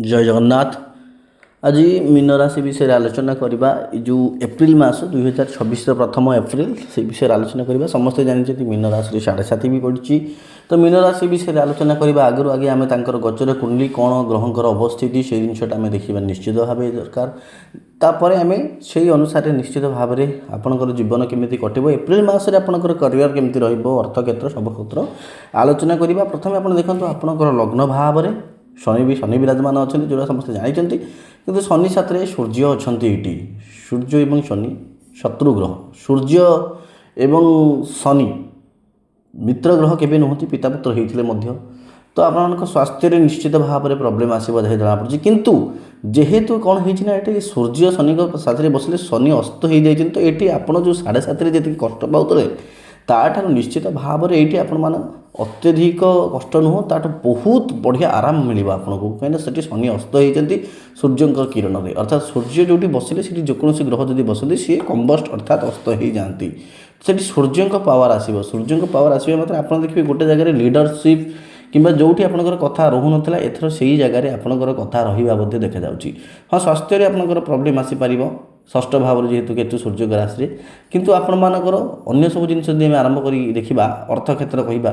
जय जगन्नाथ। आज मीन राशि विषय आलोचना करवा जो एप्रिल मास 2026 प्रथम एप्रिल से विषय आलोचना करवा। समस्ते जानते मीन राशि 7.5 भी पड़ी। तो मीन राशि विषय आलोचना करवा आगु आगे आम गोचर कुंडली कौन ग्रहंकर अवस्थिति से जिनटा आम देखा निश्चित भाव दरकार। तापर आम से अनुसार निश्चित भाव में आपंकर जीवन केमी कटो एप्रिल मसरे आपंकर करियर केमी अर्थ क्षेत्र सब क्षेत्र आलोचना करवा। प्रथम आप देखते आपंकर लग्न भाव में शनि विराजमान अच्छा जो समस्त जानते किंतु शनि साथ सूर्य अच्छा ये सूर्य और शनि शत्रु ग्रह सूर्य एवं शनि मित्र ग्रह केवे नुहति पितापुत्र होते तो आप स्वास्थ्य निश्चित भाव में प्रोब्लेम आसो जमापड़ी किंतु जेहेतु कौन होना ये सूर्य शनि साथ बसले शनि अस्त हो जाए तो ये आप जो 7.5 जी कष्ट पाते ताठू निश्चित भाव में ये आपण अत्यधिक कष्ट नुह ताठू बहुत बढ़िया आराम मिल आपको कहीं से शनि अस्त होती सूर्य किरण में अर्थात सूर्य जो बसिले से जेकोसी ग्रह जब बसती सी कंबस्ट अर्थात अस्त हो जाती से सूर्य पावर आसो सूर्य पावर आसो मतलब आप देखिए गोटे जगह लीडरशिप किंबा जोटी आपंकर कथा रोहू नाला एथर से ही जगह आपंकर कथा रहा देखा जाऊँगी। हाँ स्वास्थ्य आपंकर प्रोब्लेम आसीपर षष्ठ भाव जेहेतु केतु सूर्य राशि किंतु आपण मानकर अन्य सब जिन आम आरंभ कर देखा अर्थ क्षेत्र कहवा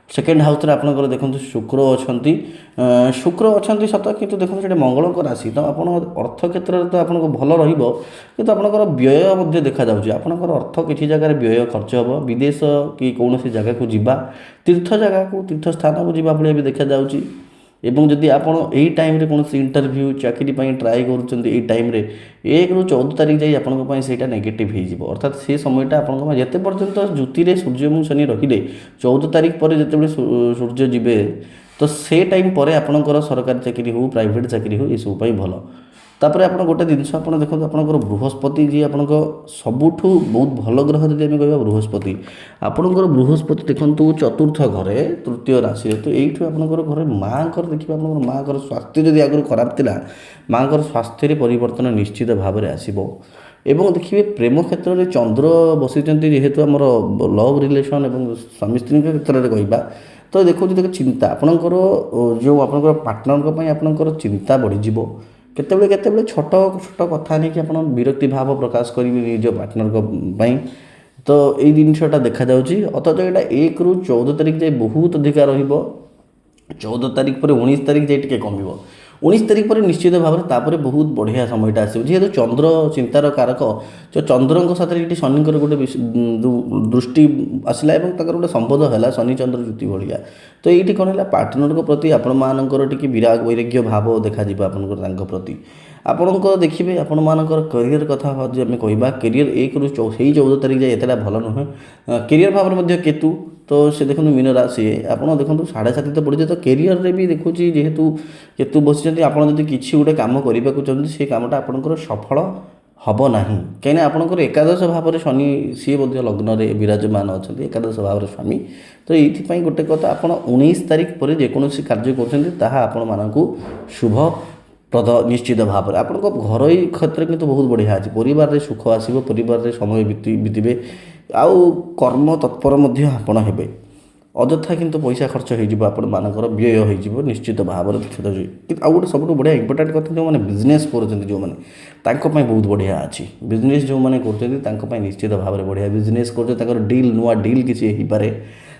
सेकेंड हाउस आपंकर देखते शुक्र अच्छा सत किंतु देखते मंगल राशि तो आप अर्थ क्षेत्र में तो आपको भल रु आपंकर व्यय देखा जाऊँगी आपंकर अर्थ किसी जगह व्यय खर्च हम विदेश कि कौन सी जगह को जीवा तीर्थ जगह को तीर्थ स्थान को जीवा भाई भी देखा जाऊँगी। एवं जदि आपड़ यही टाइम कौन इंटरव्यू चाकरी ट्राए कर टाइम 1 ରୁ 14 तारीख जाए आपंटा नेगेटिव हो अर्थात से समयटा आपते पर्यंत ज्योति सूर्य और शनि रखिले 14 तारीख पर जिते सूर्य जीवे तो से टाइम पर आपंकर सरकारी चाकरी हो प्राइवेट चाकरी हो ये सब भल। तापर आप गोटे जिनस देखो आपंकर बृहस्पति जी आप सबुठ बहुत भल ग्रह जब कह बृहस्पति आपंकर बृहस्पति देखो चतुर्थ घरे तृतीय राशि तो यू आपंकर घर माँ देखिए आप माँ स्वास्थ्य जब आगुरी खराब था माँ स्वास्थ्य परिवर्तन निश्चित भाव में आसो। एवं देखिए प्रेम क्षेत्र में चंद्र बसी जेहेतु आम लव रिलेसन और स्वामी स्त्री क्षेत्र में कहवा तो देखो चिंता आपंकर जो आप पार्टनर आपंकर चिंता बढ़ीज केतबे छोट छोट कथा नहीं कि आप विरक्ति भाव प्रकाश करेंगे निज पार्टनर तो ये जिनटा देखा जाऊँगी। अथच यहाँ 1 ରୁ 14 तारीख जाए बहुत अधिका 14 तारीख पर 19 तारीख जाए टे कम 19 तारीख पर निश्चित भाव में तापर बहुत बढ़िया समयटा आस जेहेतु चंद्र चिंतार कारक जो चंद्र साथ ये शनिकर गोटे दृष्टि आसला गोटे संबंध है शनि चंद्र ज्योति भाया तो ये कौन है पार्टनर प्रति आपंकर टी विराग वैराग्य भाव देखा आपंकर प्रति आपंकर देखिए आपण मानकर करियर कथा आम कहवा करियर 1 ରୁ 14 तारीख जाए एतला भल नुहे करियर भाव में केतु तो से देखो मीन राशि आप देखो 7.5 तो पड़े तो करियर रे भी देखुची जेहेतु केतु बसी आपड़ जब किसी गोटे कम करने को चाहते से कमटा आपंकर सफल हम ना कहीं आपंकर एकादश भाव में शनि सी लग्न में विराजमान अच्छा एकादश भाव में स्वामी तो ये गोटे कथा आप 19 तारीख पर जेकोसी कार्य कर शुभ प्रद निश्चित भाव में आप घर क्षेत्र किंतु बहुत बढ़िया अच्छे परिवार में सुख आसो परिवार समय बीतबे आउ कर्म तत्पर आपण हे अଯଥା किंतु पैसा खर्च होकर व्यय हो निश्चित भाव में देखा जाए। आउ गोटे सब बढ़िया इंपोर्टाट कथा जो मैंने बिजनेस कर जो मैंने बहुत बढ़िया अच्छी बिजनेस जो मैंने कर निश्चित भाव में बढ़िया बिजनेस कर डील नुआ डील किसी हो पारे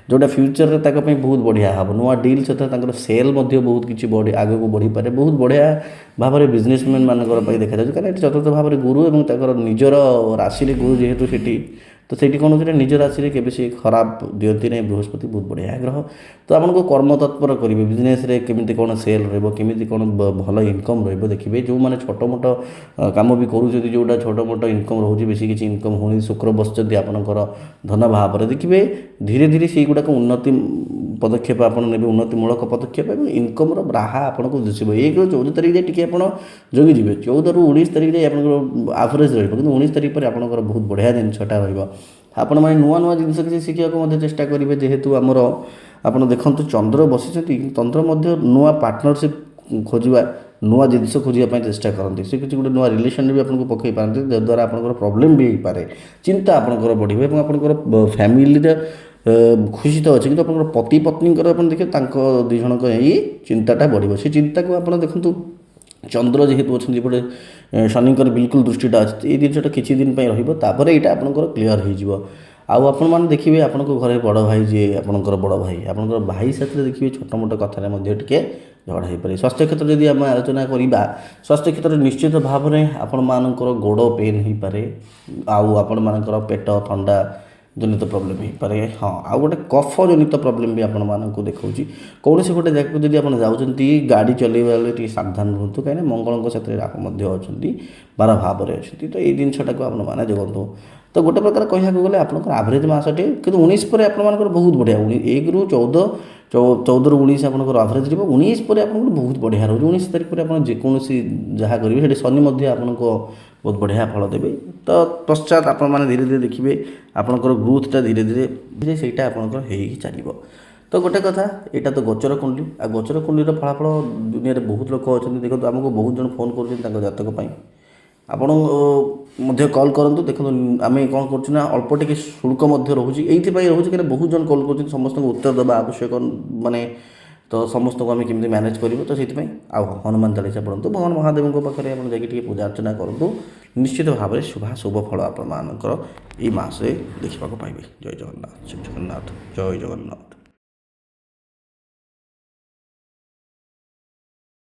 जोटा फ्यूचर रे ताका बहुत बढ़िया हम नुआ डील सहित सेल बहुत किसी आग को बढ़ी पारे बहुत बढ़िया भाव में बिजनेसमैन मान देखा जाए कहीं चतुर्थ भाव में गुरु और निजर राशि गुरु जेहेतु से तो से कौन होता है निज राशि के से खराब दिखती नहीं बृहस्पति बहुत बढ़िया ग्रह तो आपको कर्म तत्पर करेंगे बिजनेस केमी कौन सेल रमी कौन भल इनकम देखिए जो मैंने छोट मोट कम भी करूँ जोटा छोट मोट इनकम रोचे बेसी किसी इनकम होनी शुक्र बसती आपंकर धन भाव में देखिए धीरे धीरे से गुड़ाक उन्नति पदक्षेप आप उन्नतिमूलक पदक्षेप और इनकम राहा आपको दिशो 1 ରୁ 14 तारीख जाए टी जगिजे 14 ରୁ 19 तारीख जाए आप आवरेज रही 19 तारीख पर आपंकर बहुत बढ़िया जिनटा आपण मैंने नुआ नुआ जिन किसी शिखा चेष्टा करेंगे जेहेतु आमर आप देखो चंद्र बसी चंद्र नुआ पार्टनरशिप खोजा नुआ जिनस खोजापी चेष्टा करते से किसी गोटे नुआ रिलेसन भी आपको पकई पारती जद्वारा आपंकर प्रोब्लेम भी हो पारे चिंता आपंकर बढ़े और आपंकर फैमिली खुशी तो अच्छे कि पति पत्नी देखिए दुई जन चिंताटा बढ़ से चिंता को आप देखो ଚନ୍ଦ୍ର ଯେହେତୁ ଅଛନ୍ତି ଏପଟେ ଶନିଙ୍କର ବିଲକୁଲ ଦୃଷ୍ଟିଟା ଅଛି ଏଇ ଜିନିଷଟା କିଛି ଦିନ ପାଇଁ ରହିବ ତାପରେ ଏଇଟା ଆପଣଙ୍କର କ୍ଲିଅର ହେଇଯିବ। ଆଉ ଆପଣମାନେ ଦେଖିବେ ଆପଣଙ୍କ ଘରେ ବଡ଼ ଭାଇ ଯିଏ ଆପଣଙ୍କର ବଡ଼ ଭାଇ ଆପଣଙ୍କର ଭାଇ ସାଥିରେ ଦେଖିବେ ଛୋଟ ମୋଟ କଥାରେ ମଧ୍ୟ ଟିକେ ଝଗଡ଼ା ହୋଇପାରେ। ସ୍ୱାସ୍ଥ୍ୟ କ୍ଷେତ୍ରରେ ଯଦି ଆମେ ଆଲୋଚନା କରିବା ସ୍ୱାସ୍ଥ୍ୟ କ୍ଷେତ୍ରରେ ନିଶ୍ଚିତ ଭାବରେ ଆପଣମାନଙ୍କର ଗୋଡ଼ ପେନ୍ ହୋଇପାରେ ଆଉ ଆପଣମାନଙ୍କର ପେଟ ଥଣ୍ଡା ଜନିତ ପ୍ରୋବ୍ଲେମ୍ ହୋଇପାରେ। ହଁ ଆଉ ଗୋଟେ କଫ ଜନିତ ପ୍ରୋବ୍ଲେମ୍ ବି ଆପଣମାନଙ୍କୁ ଦେଖାଉଛି। କୌଣସି ଗୋଟେ ଜାଗାକୁ ଯଦି ଆପଣ ଯାଉଛନ୍ତି ଗାଡ଼ି ଚଲାଇବା ବେଳେ ଟିକେ ସାବଧାନ ରୁହନ୍ତୁ କାହିଁକିନା ମଙ୍ଗଳଙ୍କ ସାଥିରେ ରାହୁ ମଧ୍ୟ ଅଛନ୍ତି ବାର ଭାବରେ ଅଛନ୍ତି ତ ଏଇ ଜିନିଷଟାକୁ ଆପଣମାନେ ଜଗନ୍ତୁ। ତ ଗୋଟେ ପ୍ରକାର କହିବାକୁ ଗଲେ ଆପଣଙ୍କର ଆଭରେଜ୍ ମାସଟିଏ କିନ୍ତୁ 19 ପରେ ଆପଣମାନଙ୍କର ବହୁତ ବଢ଼ିଆ 1ରୁ 14 14ରୁ 19 ଆପଣଙ୍କର ଆଭରେଜ୍ ଯିବ 19 ପରେ ଆପଣଙ୍କର ବହୁତ ବଢ଼ିଆ ରହୁଛି। 19 ତାରିଖ ପରେ ଆପଣ ଯେକୌଣସି ଯାହା କରିବେ ସେଠି ଶନି ମଧ୍ୟ ଆପଣଙ୍କୁ ବହୁତ ବଢ଼ିଆ ଫଳ ଦେବେ। ତ ପଶ୍ଚାତ ଆପଣମାନେ ଧୀରେ ଧୀରେ ଦେଖିବେ ଆପଣଙ୍କର ଗ୍ରୋଥଟା ଧୀରେ ଧୀରେ ସେଇଟା ଆପଣଙ୍କର ହେଇକି ଚାଲିବ। ତ ଗୋଟେ କଥା ଏଇଟା ତ ଗୋଚର କୁଣ୍ଡଲି ଆଉ ଗୋଚର କୁଣ୍ଡଲିର ଫଳାଫଳ ଦୁନିଆରେ ବହୁତ ଲୋକ ଅଛନ୍ତି ଦେଖନ୍ତୁ ଆମକୁ ବହୁତ ଜଣ ଫୋନ୍ କରୁଛନ୍ତି ତାଙ୍କ ଜାତକ ପାଇଁ ଆପଣ ମଧ୍ୟ କଲ୍ କରନ୍ତୁ। ଦେଖନ୍ତୁ ଆମେ କ'ଣ କରୁଛୁ ନା ଅଳ୍ପ ଟିକେ ଶୁଳ୍କ ମଧ୍ୟ ରହୁଛି ଏଇଥିପାଇଁ ରହୁଛି କାହିଁକିନା ବହୁତ ଜଣ କଲ୍ କରୁଛନ୍ତି ସମସ୍ତଙ୍କୁ ଉତ୍ତର ଦେବା ଆବଶ୍ୟକ ମାନେ ତ ସମସ୍ତଙ୍କୁ ଆମେ କେମିତି ମ୍ୟାନେଜ୍ କରିବୁ ତ ସେଥିପାଇଁ ଆଉ ହନୁମାନ ଚାଳିଶା ପଢ଼ନ୍ତୁ ଭଗବାନ ମହାଦେବଙ୍କ ପାଖରେ ଆପଣ ଯାଇକି ଟିକେ ପୂଜା ଅର୍ଚ୍ଚନା କରନ୍ତୁ ନିଶ୍ଚିତ ଭାବରେ ଶୁଭ ଫଳ ଆପଣମାନଙ୍କର ଏଇ ମାସରେ ଦେଖିବାକୁ ପାଇବେ। ଜୟ ଜଗନ୍ନାଥ ଶ୍ରୀ ଜଗନ୍ନାଥ ଜୟ ଜଗନ୍ନାଥ।